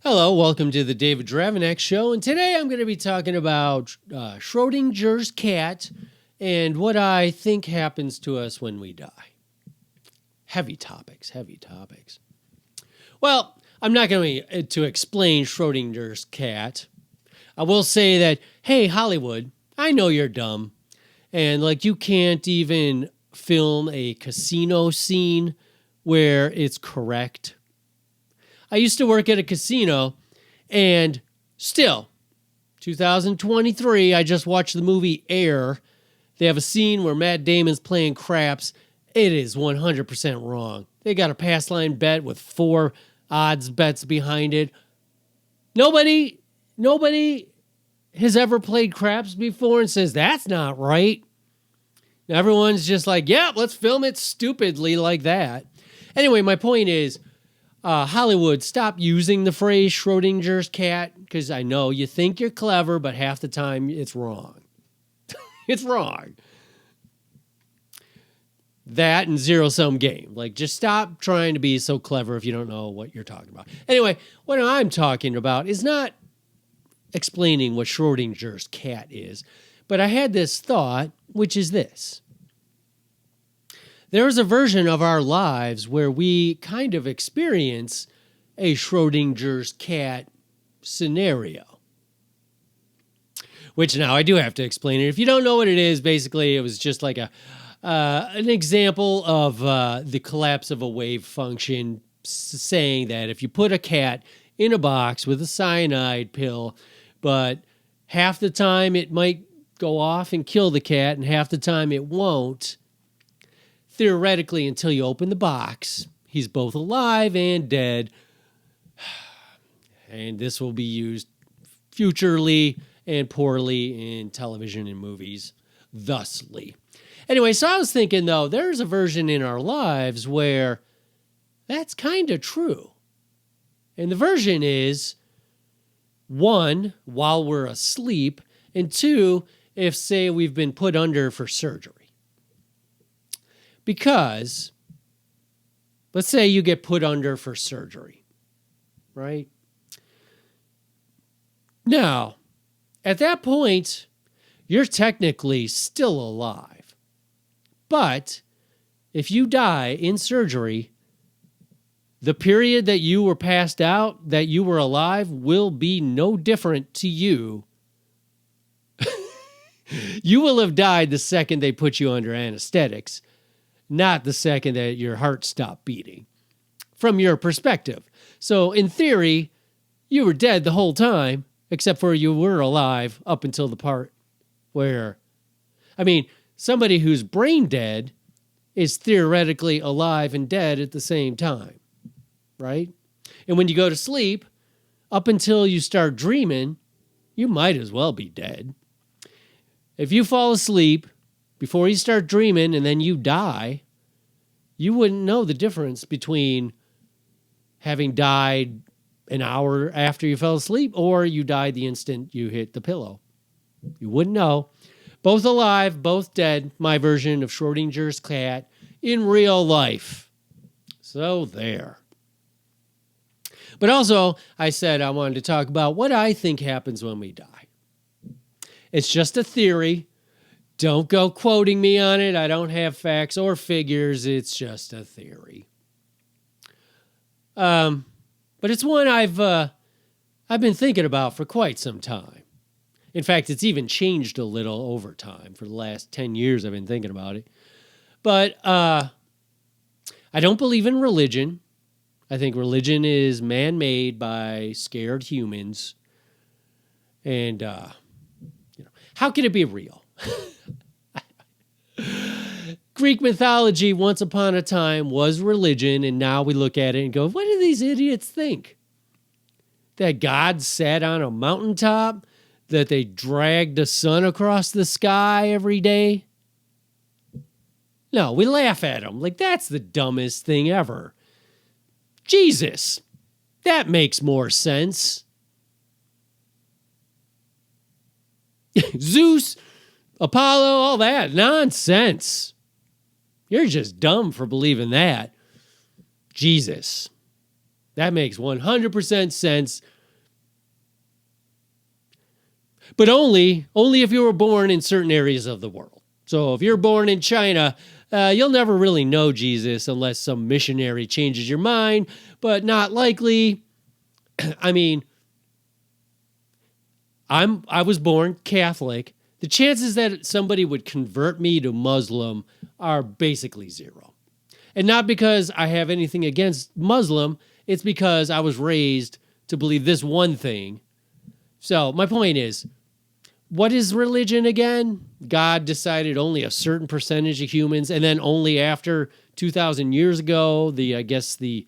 Hello, welcome to the David Dravenek Show, and today I'm going to be talking about Schrodinger's cat and what I think happens to us when we die. Heavy topics. Well, I'm not going to explain Schrodinger's cat. I will say that, hey, Hollywood, I know you're dumb, and you can't even film a casino scene where it's correct. I used to work at a casino, and still, 2023, I just watched the movie Air. They have a scene where Matt Damon's playing craps. It is 100% wrong. They got a pass line bet with 4 odds bets behind it. Nobody has ever played craps before and says that's not right. Everyone's just like, yeah, let's film it stupidly like that. Anyway, my point is, Hollywood, stop using the phrase Schrodinger's cat, because I know you think you're clever, but half the time it's wrong. It's wrong. That and zero-sum game. Just stop trying to be so clever if you don't know what you're talking about. Anyway, what I'm talking about is not explaining what Schrodinger's cat is, but I had this thought, which is this. There's a version of our lives where we kind of experience a Schrodinger's cat scenario. Which now I do have to explain it. If you don't know what it is, basically it was just like an example of the collapse of a wave function, saying that if you put a cat in a box with a cyanide pill, but half the time it might go off and kill the cat and half the time it won't, theoretically, until you open the box, he's both alive and dead. And this will be used futurely and poorly in television and movies, thusly. Anyway, so I was thinking, though, there's a version in our lives where that's kind of true. And the version is, 1, while we're asleep, and 2, if, say, we've been put under for surgery. Because, let's say you get put under for surgery, right? Now, at that point, you're technically still alive. But if you die in surgery, the period that you were passed out, that you were alive, will be no different to you. You will have died the second they put you under anesthetics, not the second that your heart stopped beating, from your perspective. So in theory, you were dead the whole time, except for you were alive up until the part where, somebody who's brain dead is theoretically alive and dead at the same time, right? And when you go to sleep, up until you start dreaming, you might as well be dead. If you fall asleep before you start dreaming and then you die, you wouldn't know the difference between having died an hour after you fell asleep or you died the instant you hit the pillow. You wouldn't know. Both alive, both dead, my version of Schrodinger's cat in real life. So there. But also, I said I wanted to talk about what I think happens when we die. It's just a theory. Don't go quoting me on it. I don't have facts or figures. It's just a theory. But it's one I've been thinking about for quite some time. In fact, it's even changed a little over time. For the last 10 years, I've been thinking about it. But I don't believe in religion. I think religion is man-made by scared humans. And, how can it be real? Greek mythology, once upon a time, was religion, and now we look at it and go, what do these idiots think? That God sat on a mountaintop? That they dragged the sun across the sky every day? No, we laugh at them. That's the dumbest thing ever. Jesus, that makes more sense. Zeus, Apollo, all that nonsense. You're just dumb for believing that. Jesus. That makes 100% sense. But only if you were born in certain areas of the world. So if you're born in China, you'll never really know Jesus unless some missionary changes your mind, but not likely. I mean, I was born Catholic. The chances that somebody would convert me to Muslim are basically zero. And not because I have anything against Muslim, it's because I was raised to believe this one thing. So my point is, what is religion again? God decided only a certain percentage of humans, and then only after 2,000 years ago, the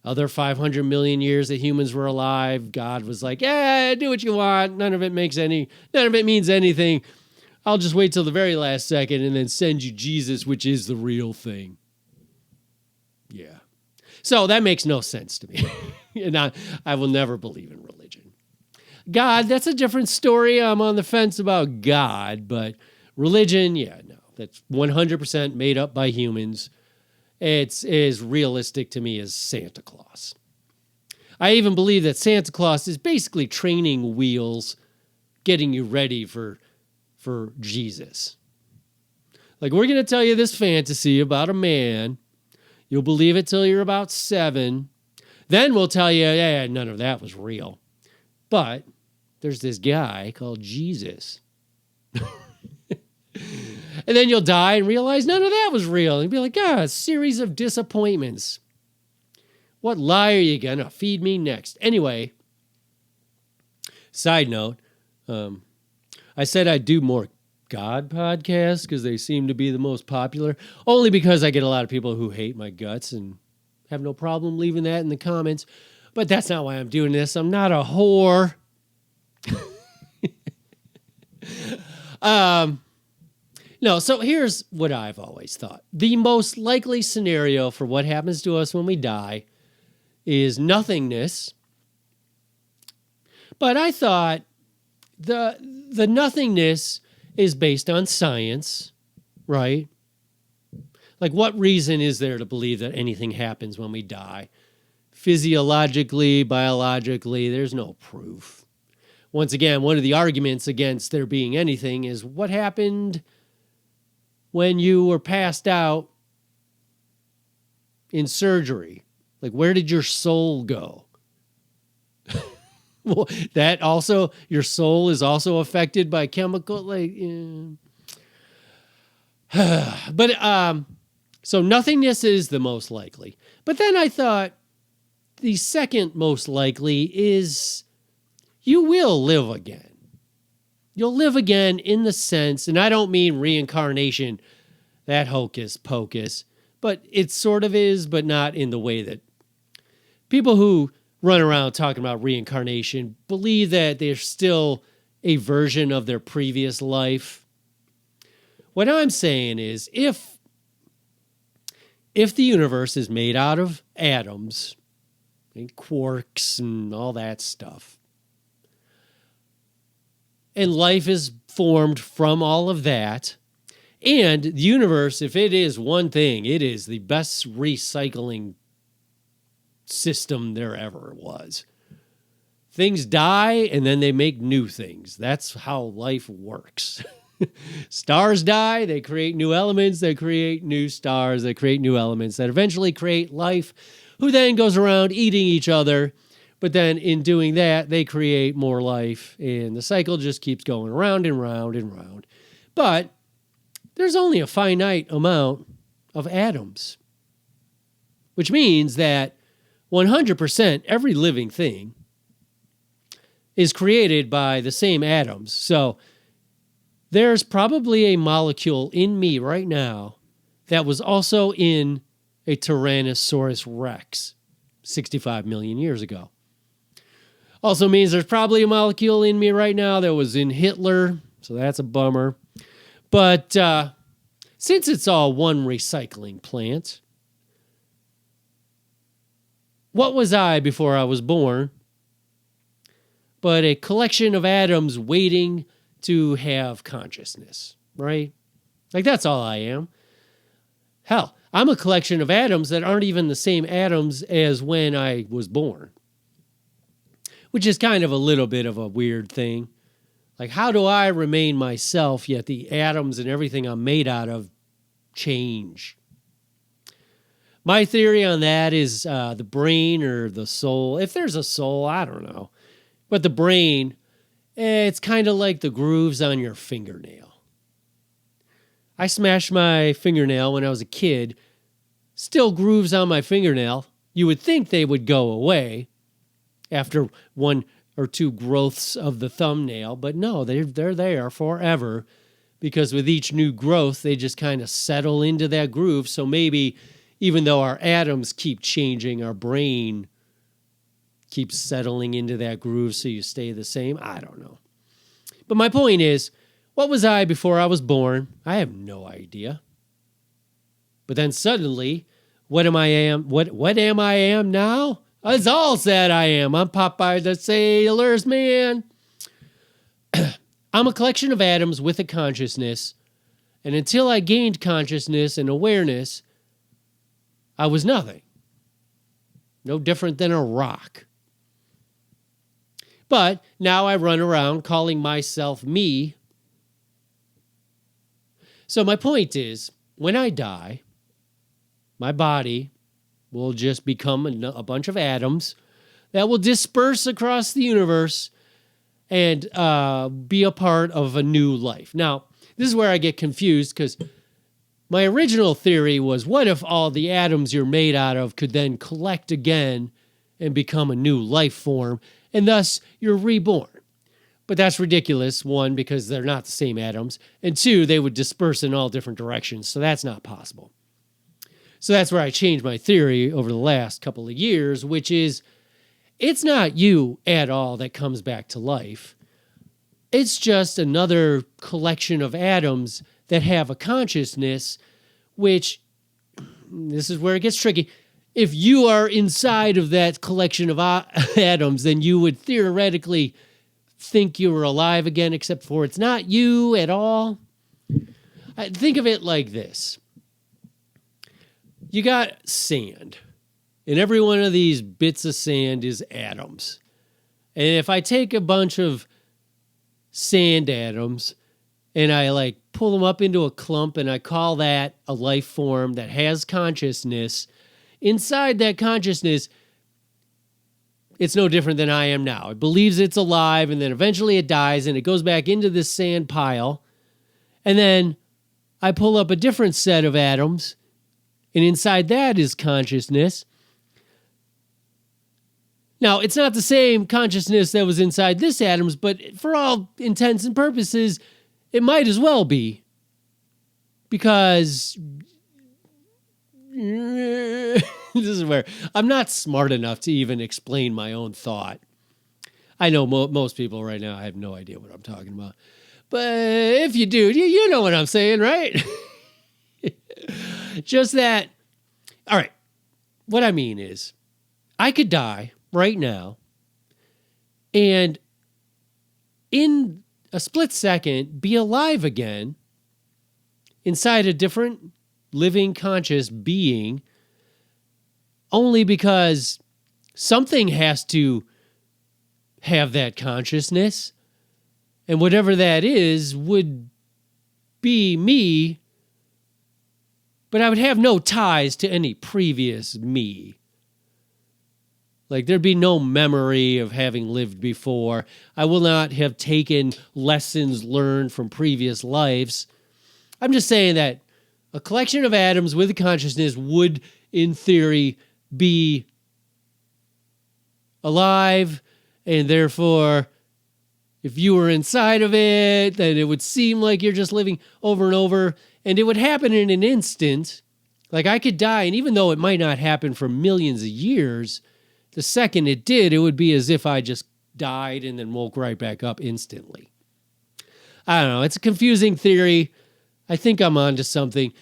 other 500 million years that humans were alive, God was like, yeah, do what you want. None of it means anything. I'll just wait till the very last second and then send you Jesus, which is the real thing. Yeah. So that makes no sense to me. And I will never believe in religion. God, that's a different story. I'm on the fence about God, but religion, yeah, no, that's 100% made up by humans. It's as realistic to me as Santa Claus. I even believe that Santa Claus is basically training wheels, getting you ready for Jesus. Like, we're going to tell you this fantasy about a man. You'll believe it till you're about 7. Then we'll tell you, yeah, none of that was real. But there's this guy called Jesus. And then you'll die and realize none of that was real. And you'll be like, a series of disappointments. What lie are you going to feed me next? Anyway, side note, I said I'd do more God podcasts because they seem to be the most popular. Only because I get a lot of people who hate my guts and have no problem leaving that in the comments. But that's not why I'm doing this. I'm not a whore. No, so here's what I've always thought. The most likely scenario for what happens to us when we die is nothingness. But I thought the nothingness is based on science, right? Like, what reason is there to believe that anything happens when we die? Physiologically, biologically, there's no proof. Once again, one of the arguments against there being anything is what happened when you were passed out in surgery. Like, where did your soul go? Well, that also, your soul is also affected by chemical, but so nothingness is the most likely. But then I thought the second most likely is you will live again. You'll live again in the sense, and I don't mean reincarnation, that hocus pocus, but it sort of is, but not in the way that people who run around talking about reincarnation believe that there's still a version of their previous life. What I'm saying is, if the universe is made out of atoms and quarks and all that stuff, and life is formed from all of that, and the universe, if it is one thing, it is the best recycling system there ever was. Things die and then they make new things. That's how life works. Stars die, they create new elements, they create new stars, they create new elements that eventually create life, who then goes around eating each other. But then in doing that, they create more life, and the cycle just keeps going round and round and round. But there's only a finite amount of atoms, which means that 100% every living thing is created by the same atoms. So there's probably a molecule in me right now that was also in a Tyrannosaurus Rex 65 million years ago. Also means there's probably a molecule in me right now that was in Hitler, so that's a bummer. But since it's all one recycling plant, what was I before I was born but a collection of atoms waiting to have consciousness, right? Like, that's all I am. Hell, I'm a collection of atoms that aren't even the same atoms as when I was born, which is kind of a little bit of a weird thing. Like, how do I remain myself, yet the atoms and everything I'm made out of change? My theory on that is the brain or the soul. If there's a soul, I don't know. But the brain, it's kind of like the grooves on your fingernail. I smashed my fingernail when I was a kid. Still grooves on my fingernail. You would think they would go away after 1 or 2 growths of the thumbnail, but no, they're there forever, because with each new growth, they just kind of settle into that groove. So maybe even though our atoms keep changing, our brain keeps settling into that groove so you stay the same. I don't know. But my point is, what was I before I was born? I have no idea. But then suddenly, what am I am now? It's all that I am. I'm Popeye the Sailor's Man. I'm a collection of atoms with a consciousness, and until I gained consciousness and awareness, I was nothing. No different than a rock. But now I run around calling myself me. So my point is, when I die, my body will just become a bunch of atoms that will disperse across the universe and be a part of a new life. Now, this is where I get confused, because my original theory was, what if all the atoms you're made out of could then collect again and become a new life form, and thus you're reborn? But that's ridiculous, 1, because they're not the same atoms, and 2, they would disperse in all different directions, so that's not possible. So that's where I changed my theory over the last couple of years, which is, it's not you at all that comes back to life. It's just another collection of atoms that have a consciousness, which, this is where it gets tricky. If you are inside of that collection of atoms, then you would theoretically think you were alive again, except for it's not you at all. Think of it like this. You got sand, and every one of these bits of sand is atoms. And if I take a bunch of sand atoms and I pull them up into a clump and I call that a life form that has consciousness, inside that consciousness, it's no different than I am now. It believes it's alive, and then eventually it dies and it goes back into this sand pile. And then I pull up a different set of atoms, and inside that is consciousness. Now, it's not the same consciousness that was inside this atoms, but for all intents and purposes, it might as well be. Because this is where I'm not smart enough to even explain my own thought. I know most people right now have no idea what I'm talking about. But if you do, you know what I'm saying, right? Just that. All right. What I mean is, I could die right now, and in a split second, be alive again inside a different living conscious being, only because something has to have that consciousness, and whatever that is would be me, but I would have no ties to any previous me. There'd be no memory of having lived before. I will not have taken lessons learned from previous lives. I'm just saying that a collection of atoms with a consciousness would, in theory, be alive, and therefore, if you were inside of it, then it would seem like you're just living over and over, and it would happen in an instant. I could die, and even though it might not happen for millions of years, the second it did, it would be as if I just died and then woke right back up instantly. I don't know. It's a confusing theory. I think I'm onto something.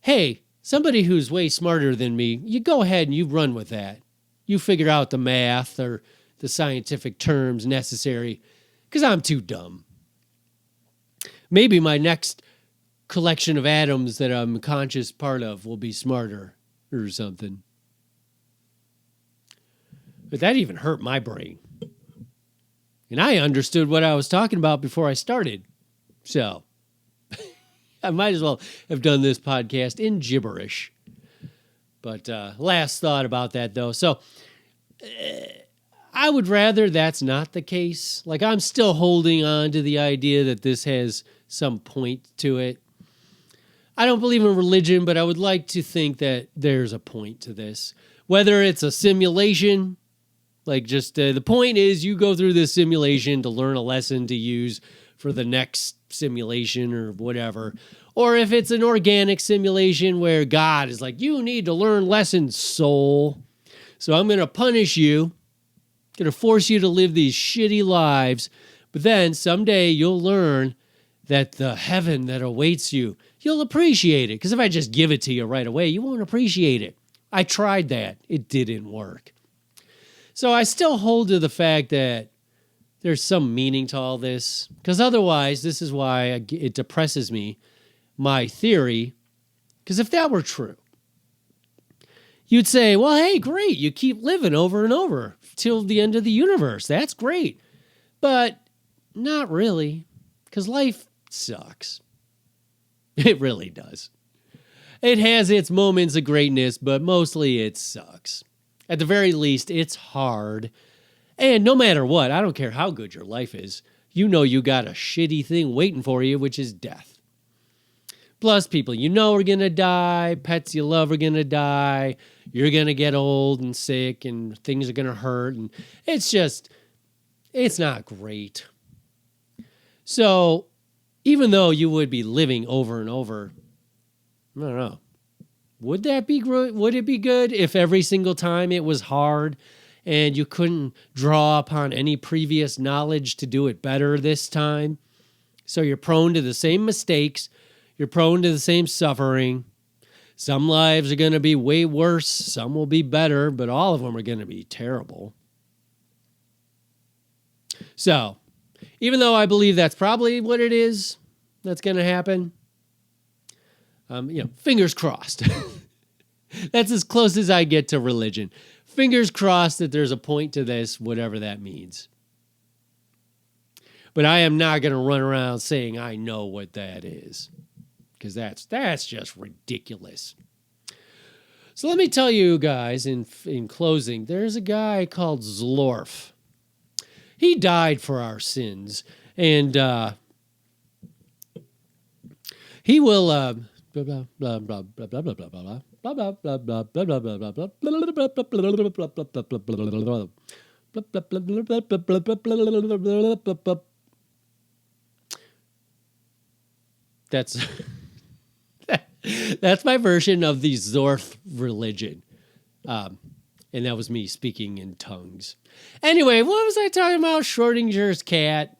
Hey, somebody who's way smarter than me, you go ahead and you run with that. You figure out the math or the scientific terms necessary, because I'm too dumb. Maybe my next collection of atoms that I'm a conscious part of will be smarter or something. But that even hurt my brain. And I understood what I was talking about before I started. So I might as well have done this podcast in gibberish. But last thought about that, though. So I would rather that's not the case. Like, I'm still holding on to the idea that this has some point to it. I don't believe in religion, but I would like to think that there's a point to this. Whether it's a simulation, like just the point is you go through this simulation to learn a lesson to use for the next simulation or whatever. Or if it's an organic simulation where God is like, you need to learn lessons, soul. So I'm going to punish you, going to force you to live these shitty lives. But then someday you'll learn that the heaven that awaits you, you'll appreciate it. Because if I just give it to you right away, you won't appreciate it. I tried that. It didn't work. So I still hold to the fact that there's some meaning to all this. Because otherwise, this is why it depresses me, my theory. Because if that were true, you'd say, well, hey, great. You keep living over and over till the end of the universe. That's great. But not really. Because life sucks. It really does. It has its moments of greatness, but mostly it sucks. At the very least, it's hard. And no matter what, I don't care how good your life is, you know you got a shitty thing waiting for you, which is death. Plus, people you know are going to die, pets you love are going to die, you're going to get old and sick, and things are going to hurt, and it's not great. So, even though you would be living over and over, I don't know. Would it be good if every single time it was hard and you couldn't draw upon any previous knowledge to do it better this time? So you're prone to the same mistakes. You're prone to the same suffering. Some lives are going to be way worse. Some will be better, but all of them are going to be terrible. So, even though I believe that's probably what it is that's going to happen, fingers crossed. That's as close as I get to religion. Fingers crossed that there's a point to this, whatever that means. But I am not going to run around saying I know what that is, because that's just ridiculous. So let me tell you guys in closing, there's a guy called Zlorf. He died for our sins, and he will blah blah blah blah blah blah blah blah blah blah blah blah blah blah blah blah blah. That's my version of the Zorth religion. And that was me speaking in tongues. Anyway, what was I talking about? Schrodinger's cat.